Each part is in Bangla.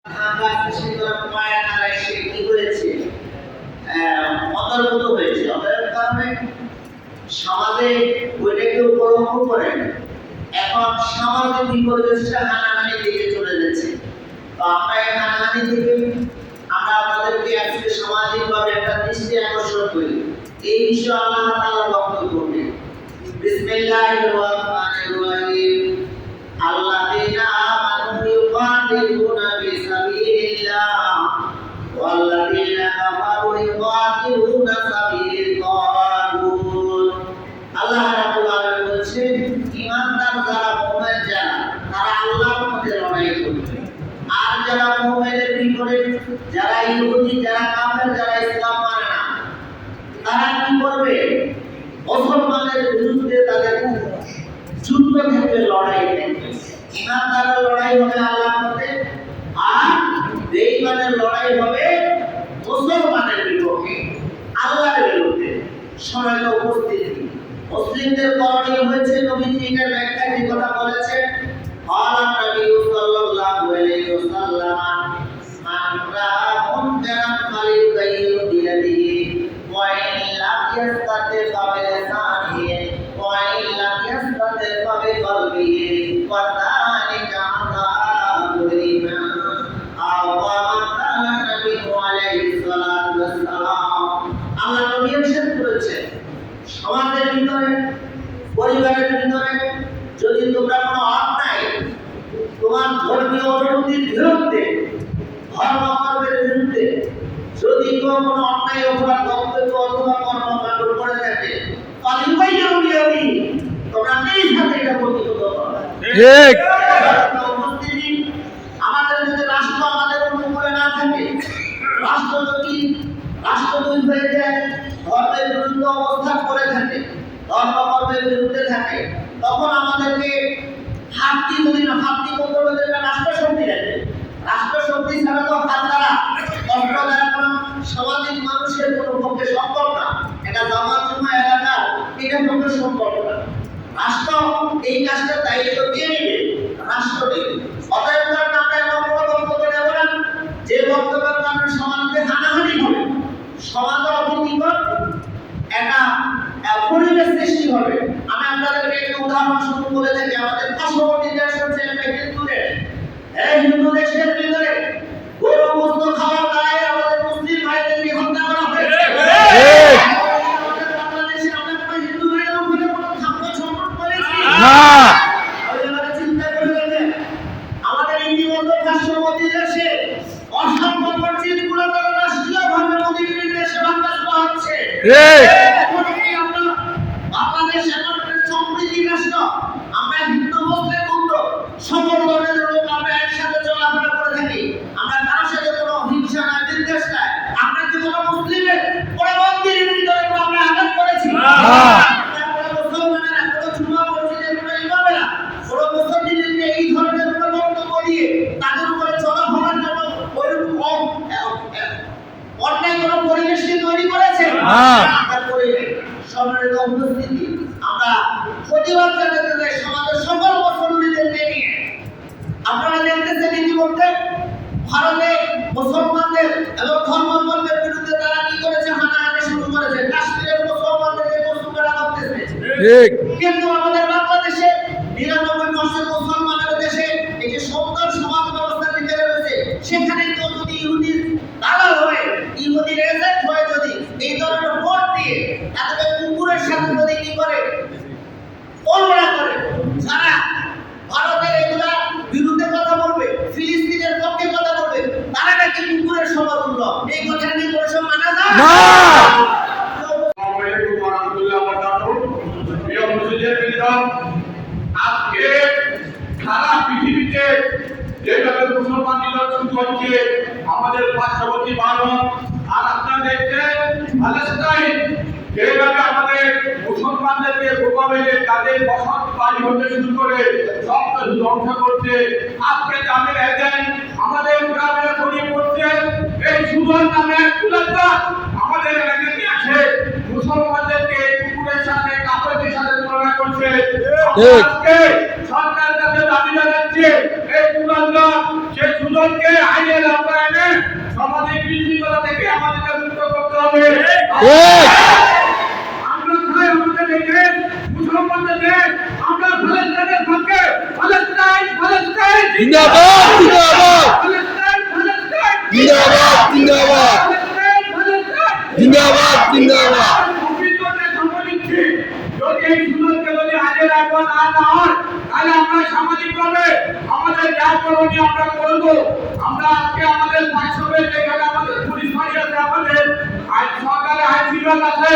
আমরা খুশি করে মায়া নারা এসে কি হয়েছে অন্তর্ভুক্ত হয়েছে। অতএব কারণে সমাজে ওইটাকে উপলক্ষ করে এখন সমাজে বিপর্যয়টা হানাহানি দিকে চলে যাচ্ছে। তো আমরা এই হানাহানি থেকে আমরা আমাদেরকে আজকে সামাজিকভাবে একটা দৃষ্টি আকর্ষণ করি। এই বিষয়ে আল্লাহ তাআলা বক্তব্য করবেন। বিসমিল্লাহির রহমানির রহিম। আল্লাযীনা আমানু ইউকাতিলুনা ফি সাবিলিল্লাহ ওয়াল্লাযীনা কাফারু ইউকাতিলুনা সাবিলাত তাগুত। আল্লাহ রাব্বুল আলামিন বলেছেন, ঈমানদার যারা মুমিন যারা তারা আল্লাহর পথে লড়াই করবে। আর যারা মুমিনের বিপরীত, যারা ইহুদি, যারা কাফের, যারা ইসলাম মানে না, তারা কি করবে? মুসলমানের বিরুদ্ধে তাদের যুদ্ধ থেকে লড়াই করবে। ঈমানদারের লড়াই হবে আল্লাহর পথে, আর বেঈমানের লড়াই হবে মুসলমানের বিপক্ষে, আল্লাহর বিরুদ্ধে। সম্মানিত উপস্থিতি, মুসলিমদের করণীয় হয়েছে, নবীজি এর ব্যাখ্যায় যে কথা বলেছেন, আল্লাহ নবী সাল্লাল্লাহু আলাইহি ওয়াসাল্লাম মান রাআ মুনকারান ফালিয়ুগাইয়িরহু বিয়াদিহি ওয়া ইন লাম ইয়াস্তাতি ফাবিলিসানিহি ওয়া ইন লাম ইয়াস্তাতি ফাবিকলবিহি ওয়া যালিকা আযাবুল ঈমান। আল্লাহ নবী ইরশাদ করেছেন, সমাজের ভিতরে, পরিবারের ভিতরে যদি তোমরা কোনো অন্যায়, তোমার ধর্মীয় অনুভূতির বিরুদ্ধে, ধর্মকর্মের বিরুদ্ধে যদি কেউ কোনো অন্যায় অপরাধ, বক্তব্য অথবা কর্মকাণ্ড করে থাকে, তোমরা নিজ হাতে এটা প্রতিহত করো। ঠিক। আমাদের যদি রাষ্ট্র আমাদের অনুকূলে না থাকে, রাষ্ট্র যদি রাষ্ট্রদ্রোহী হয়ে যায়, ধর্মের বিরুদ্ধে অবস্থান করে থাকে, ধর্মকর্মের বিরুদ্ধে থাকে, তখন আমাদেরকে হাতটি যদি না, হাতটি করতে হলে রাষ্ট্রশক্তি লাগবে। রাষ্ট্রশক্তি ছাড়া তো হাত দ্বারা কষ্ট দেওয়া কোনো সামাজিক মানুষের কোনো পক্ষে সম্ভব না। এটা জামাত জুমা এলাকার এটা পক্ষে সম্ভব না। রাষ্ট্র এই কাজটা দায়িত্ব দিয়ে নেবে, রাষ্ট্র নেবে। অতএব কারণে আমরা এমন কোনো বক্তব্য দেব না যে বক্তব্যের কারণে সমাজকে হানাহানি হবে, সমাজে অপ্রীতিকর একটা পরিবেশ সৃষ্টি হবে। আমি আপনাদেরকে একটি উদাহরণ শুরু করে থাকি। আমাদের পার্শ্ববর্তী দেশ হচ্ছে একটা হিন্দু দেশ। এই হিন্দু দেশের ভিতরে গরু গোশত খাওয়ার দায়ে আমাদের মুসলিম ভাইদেরকে হত্যা করা হয়েছে। আমাদের বাংলাদেশে আমরা কোনো হিন্দু ভাইয়ের উপরে কোনো থাপ্পড় সম্পর্ক করেছি না। আপনারা চিন্তা করে দেখেন, আমাদের ইন্ডিয়ার পার্শ্ববর্তী দেশে অসংখ্য মসজিদগুলো তারা রাষ্ট্রীয়ভাবে মোদীর নির্দেশে ভাঙা হচ্ছে। বাংলাদেশ এমন একটা সমৃদ্ধ রাষ্ট্র, আমরা হিন্দু মুসলিম বৌদ্ধ সকল ধর্মের লোক আমরা একসাথে চলাফেরা করে থাকি। আমরা কারোর সাথে কোনো হিংসা না, বিদ্বেষ নাই। আমরা কি কোনো মুসলিমের কোনো মন্দিরের ভিতরে আমরা আঘাত করেছি? মুসলমানেরা কোনো জুমা মসজিদের কোনো ইমামেরা কোনো মুসলিমদেরকে এই ধরনের কোনো বক্তব্য দিয়ে তাদের উপরে চলাফেরার জন্য ওইরকম অন্যায় কোনো পরিবেশকে তৈরি করেছে? আমরা করি নাই। সম্মানিত উপস্থিতি, আমরা প্রতিবাদ জানাতে চাই সমাজের সকল মুসলমানদেরকে নিয়ে। আপনারা দেখতেছেন ইতিমধ্যে ভারতে মুসলমানদের এবং ধর্মাবলম্বীদের বিরুদ্ধে তারা কি করেছে? হানাহানি শুরু করেছে। কাশ্মীরের মুসলমানদেরকে কষ্ট করা করতেছে। ঠিক। কিন্তু আমাদের বাংলাদেশে ৯৯% মুসলমানের দেশে এই যে সুন্দর সমাজ ব্যবস্থা ভিতরে রয়েছে, সেখানে কেউ যদি ইহুদির দালাল হয়ে, ইহুদির এজেন্ট হয়ে যদি এই ধরনের ভোট দিয়ে তাদের কুকুরের সাথে যদি কি করে কল্পনা করে, যারা ভারতের এগুলা বিরুদ্ধে কথা বলবে, ফিলিস্তিনের পক্ষে কথা বলবে, তারা নাকি কুকুরের সমতুল্য, এই কথা নিয়ে কোনো সময় মানা যায় না। আজকে সারা পৃথিবীতে যেভাবে মুসলমান নির্যাতন হচ্ছে, আমাদের পার্শ্ববর্তী ভারত আর আপনারা দেখছেন প্যালেস্টাইন, যেভাবে আমাদের মুসলমানদেরকে বোকা মেরে তাদের বসত বাড়ি হতে শুরু করে সব ধ্বংস করছে। আজকে তাদের এজেন্ট আমাদের গ্রামে ছড়িয়ে পড়ছে। এই সুজন নামে এক কুলাঙ্গার আমাদের এলাকাতে আসে, মুসলমানদেরকে কুকুরের সাথে কাপড়ের সাথে তুলনা করছে। আজকে সরকারের কাছে দাবি জানাচ্ছে এই কুলাঙ্গার সে সুজন সুদকে আইনের আওতায় সমাজে বৃদ্ধি করা থেকে আমাদেরকে মুক্ত করতে হবে। আমরা চাই আমাদের এই দেশ মুসলমানদের দেশ, আমরা ফ্যালেস্তাইনের পক্ষে। ফ্যালেস্তাইন ফ্যালেস্তাইন জিন্দাবাদ জিন্দাবাদ ফ্যালেস্তাইন ফ্যালেস্তাইন জিন্দাবাদ জিন্দাবাদ ফ্যালেস্তাইন ফ্যালেস্তাইন জিন্দাবাদ জিন্দাবাদ অভিজ্ঞতা সম্মানিত। যদি এই সুযোগকে যদি আজের আগুন না হয়, তাহলে আমরা সামাজিকভাবে আমাদের যা করণীয় আমরা করবো। আমরা আজকে আমাদের পাঁচশোবে যেখানে আমাদের পুলিশ ফাঁড়ি আছে, আমাদের আইন সরকারে আইন বিভাগ আছে,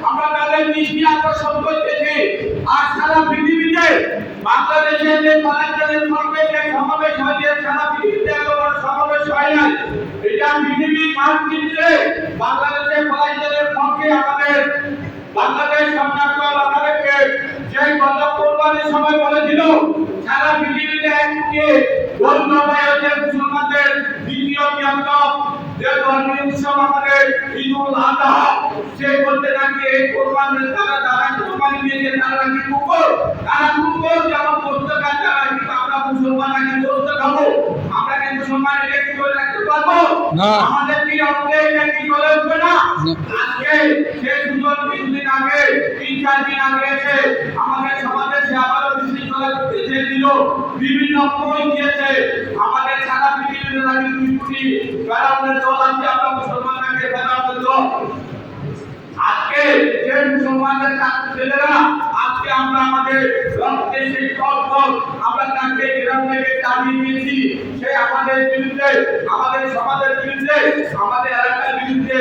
আমরা তাদের দৃষ্টি আকর্ষণ করতেছি। আর সারা পৃথিবীতে বাংলাদেশের যে পালাচারের পক্ষে যে সমাবেশ হয়েছে, সারা পৃথিবীতে এত বড় সমাবেশ হয় নাই। এটা পৃথিবীর মানচিত্রে বাংলাদেশের পালাচারের পক্ষে আমাদের বাংলাদেশ সরকার আমাদেরকে যে গত কোরবানির সময় বলেছিল সারা পৃথিবীতে একদিকে ধর্মময় হচ্ছে মুসলমানদের দ্বিতীয় বৃহত্তম যে ধর্মীয় উৎসব আমাদের ঈদুল আযহা, সে বলতে নাকি এই কোরবানির যারা কোরবানি দিয়েছে তারা নাকি কুকুর, যেমন করতে যারা কিন্তু আমরা মুসলমান নাকি করতে খাবো, আমরা কি মুসলমান এটা কি করে রাখতে পারবো না। আমাদের কি অর্থে নাকি চলে উঠবে না। আজকে সেই সুযোগ কিছুদিন আগে 3-4 দিন আগে এসে আমাদের সমাজে সে আবারও বিশৃঙ্খলা করতে চেয়েছিল, বিভিন্ন বই দিয়েছে। আমাদের সারা পৃথিবীতে নাকি 2 কোটি ফেরাউনের দল আছে, আমরা মুসলমান নাকি ফেরাউনের দল। আজকে যে মুসলমানদের ছেলেরা আজকে আমরা আমাদের রক্তের সেই রক্ত আমরা তাকে গ্রাম থেকে দাবি দিয়েছি, সে আমাদের বিরুদ্ধে, আমাদের সমাজের বিরুদ্ধে, আমাদের এলাকার বিরুদ্ধে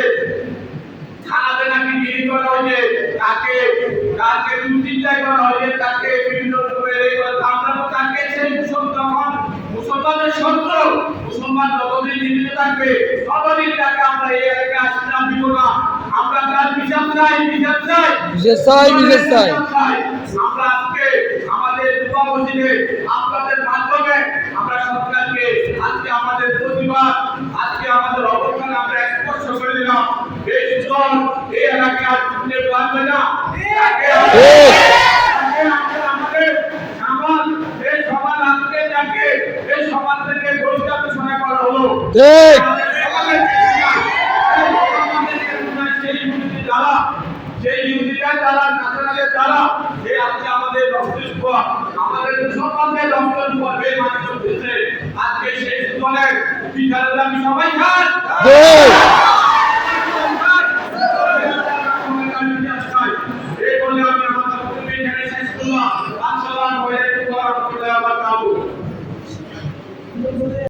থানাতে নাকি গিরি করা হয়েছে, তাকে দুশ্চিন্তায় করা হয়েছে, তাকে বিভিন্ন রকমের আমরা তো তাকে সেই মুসলমানের শত্রু, মুসলমান যতদিন জীবিত থাকবে ততদিন তাকে আমরা এই এলাকায় আসলাম দিব না। আমরা তার বিচার চাই, বিচার চাই, বিশেষ চাই বিশেষ চাই আমরা আজকে আমাদের যুবা মসজিদে আপনাদের মাধ্যমে আমরা সরকারকে আজকে আমাদের প্রতিবাদ, আজকে আমাদের অবস্থান আমরা স্পষ্ট করে দিলাম। এই দল এই এলাকায় আর ঘুরতে পারবে না। আমাদের সমাজ, এই সমাজ আজকে যাকে এই সমাজ থেকে বহিষ্কার ঘোষণা করা হলো। ঠিক সেই ইহুদিরা যারা নাসারাদের দ্বারা যে আজকে আমাদের রক্ত আমাদের মুসলমানদের রক্ত বেমানি করতেছে, আজকে সেই দলের বিচারের দাবি সবাই খান। এই বলে আমি আমার বক্তব্য এখানে শেষ করলাম। আসসালামু আলাইকুম ওয়া রাহমাতুল্লাহি ওয়া বারাকাতুহু।